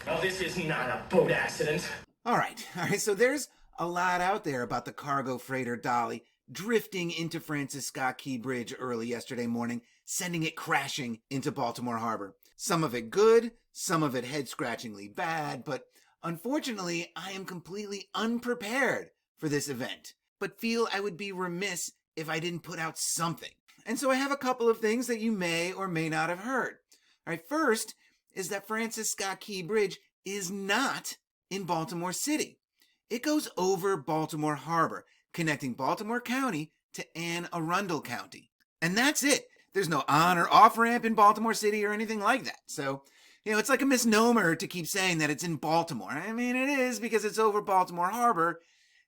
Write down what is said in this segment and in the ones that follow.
Oh, this is not a boat accident. All right, so there's a lot out there about the cargo freighter Dolly drifting into Francis Scott Key Bridge early yesterday morning, sending it crashing into Baltimore Harbor. Some of it good, some of it head-scratchingly bad, but unfortunately, I am completely unprepared for this event, but feel I would be remiss if I didn't put out something. And so I have a couple of things that you may or may not have heard. All right, first is that Francis Scott Key Bridge is not in Baltimore City. It goes over Baltimore Harbor, connecting Baltimore County to Anne Arundel County. And that's it. There's no on or off ramp in Baltimore City or anything like that. So, it's like a misnomer to keep saying that it's in Baltimore. I mean, it is because it's over Baltimore Harbor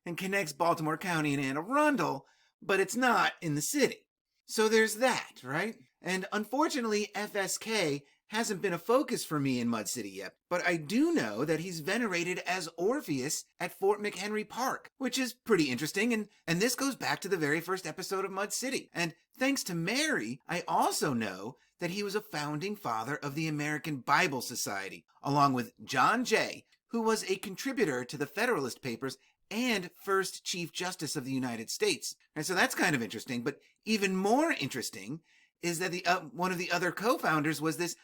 and connects Baltimore County and Anne Arundel, but it's not in the city. So there's that, right? And unfortunately, FSK hasn't been a focus for me in Mud City yet, but I do know that he's venerated as Orpheus at Fort McHenry Park, which is pretty interesting, and this goes back to the very first episode of Mud City. And thanks to Mary, I also know that he was a founding father of the American Bible Society, along with John Jay, who was a contributor to the Federalist Papers and first Chief Justice of the United States. And so that's kind of interesting, but even more interesting is that one of the other co-founders was this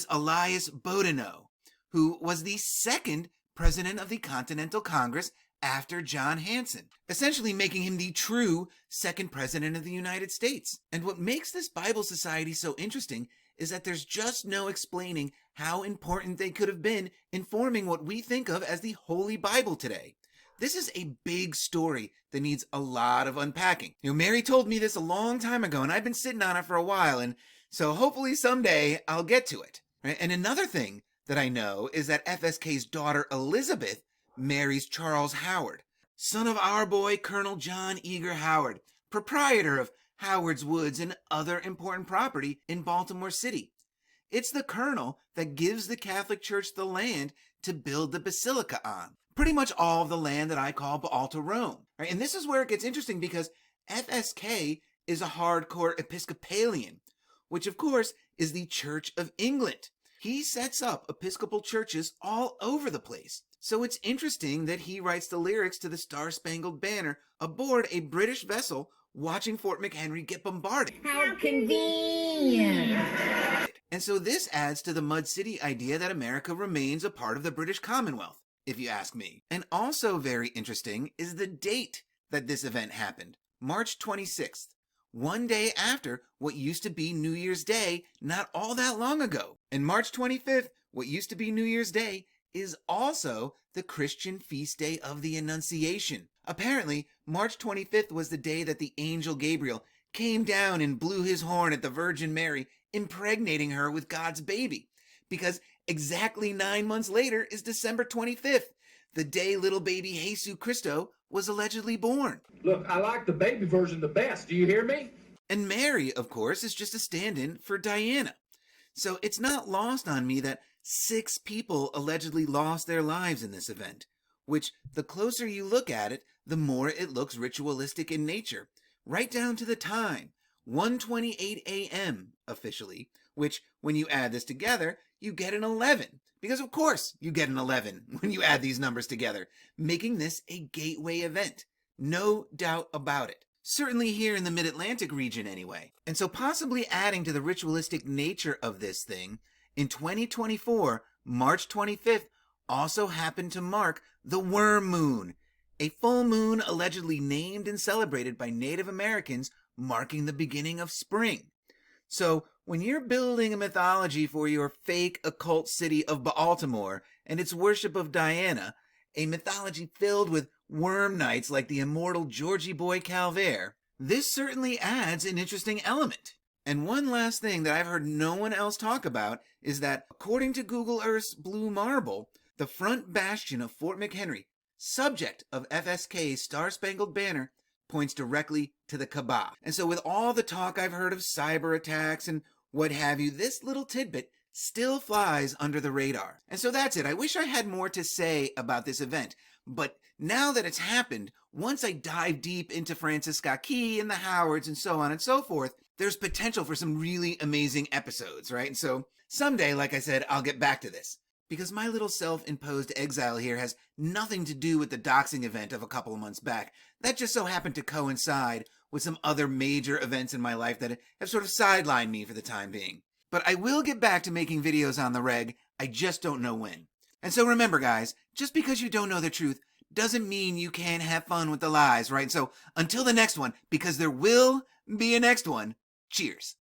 Elias Boudinot, who was the second president of the Continental Congress after John Hanson, essentially making him the true second president of the United States. And what makes this Bible Society so interesting is that there's just no explaining how important they could have been in forming what we think of as the Holy Bible today. This is a big story that needs a lot of unpacking. Mary told me this a long time ago, and I've been sitting on it for a while, and so hopefully someday I'll get to it. Right? And another thing that I know is that FSK's daughter Elizabeth marries Charles Howard, son of our boy Colonel John Eager Howard, proprietor of Howard's Woods and other important property in Baltimore City. It's the colonel that gives the Catholic Church the land to build the basilica on. Pretty much all of the land that I call Alta Rome. Right? And this is where it gets interesting because FSK is a hardcore Episcopalian, which of course is the Church of England. He sets up Episcopal churches all over the place. So it's interesting that he writes the lyrics to the Star-Spangled Banner aboard a British vessel watching Fort McHenry get bombarded. How convenient! And so this adds to the Mud City idea that America remains a part of the British Commonwealth, if you ask me. And also very interesting is the date that this event happened, March 26th. One day after what used to be New Year's Day not all that long ago. And March 25th, what used to be New Year's Day, is also the Christian feast day of the Annunciation. Apparently, March 25th was the day that the angel Gabriel came down and blew his horn at the Virgin Mary, impregnating her with God's baby. Because exactly 9 months later is December 25th, the day little baby Jesus Christo was allegedly born. Look, I like the baby version the best. Do you hear me? And Mary, of course, is just a stand-in for Diana. So it's not lost on me that 6 people allegedly lost their lives in this event, which the closer you look at it, the more it looks ritualistic in nature, right down to the time, 1:28 a.m. officially, which when you add this together, you get an 11. Because of course you get an 11 when you add these numbers together, making this a gateway event. No doubt about it. Certainly here in the Mid-Atlantic region anyway. And so possibly adding to the ritualistic nature of this thing, in 2024, March 25th also happened to mark the Worm Moon, a full moon allegedly named and celebrated by Native Americans, marking the beginning of spring. So when you're building a mythology for your fake occult city of Baltimore and its worship of Diana, a mythology filled with worm knights like the immortal Georgie Boy Calvert, this certainly adds an interesting element. And one last thing that I've heard no one else talk about is that, according to Google Earth's blue marble, the front bastion of Fort McHenry, subject of FSK's Star-Spangled Banner, points directly to the Kaaba. And so with all the talk I've heard of cyber attacks and what have you, this little tidbit still flies under the radar. And so that's it. I wish I had more to say about this event, but now that it's happened, once I dive deep into Francis Scott Key and the Howards and so on and so forth, there's potential for some really amazing episodes, right? And so someday, like I said, I'll get back to this. because my little self-imposed exile here has nothing to do with the doxing event of a couple of months back. That just so happened to coincide with some other major events in my life that have sort of sidelined me for the time being. But I will get back to making videos on the reg, I just don't know when. And so remember, guys, just because you don't know the truth doesn't mean you can't have fun with the lies, right? So until the next one, because there will be a next one, cheers.